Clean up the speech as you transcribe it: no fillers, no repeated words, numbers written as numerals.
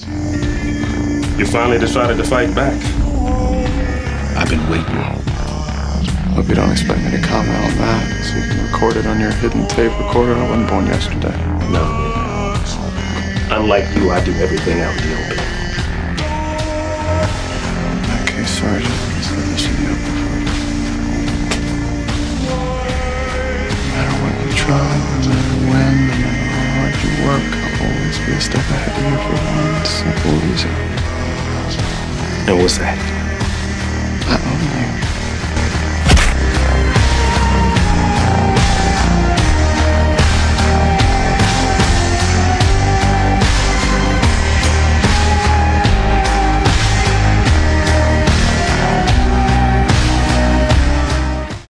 You finally decided to fight back. I've been waiting. Hope you don't expect me to comment on that, so you can record it on your hidden tape recorder. I wasn't born yesterday. No. Unlike you, I do everything out in the open. Okay, Sergeant, let's let this in the open for you. No matter what you try, no matter when, no matter how hard you work, I'll always be a step ahead of you for one simple reason. And what's that?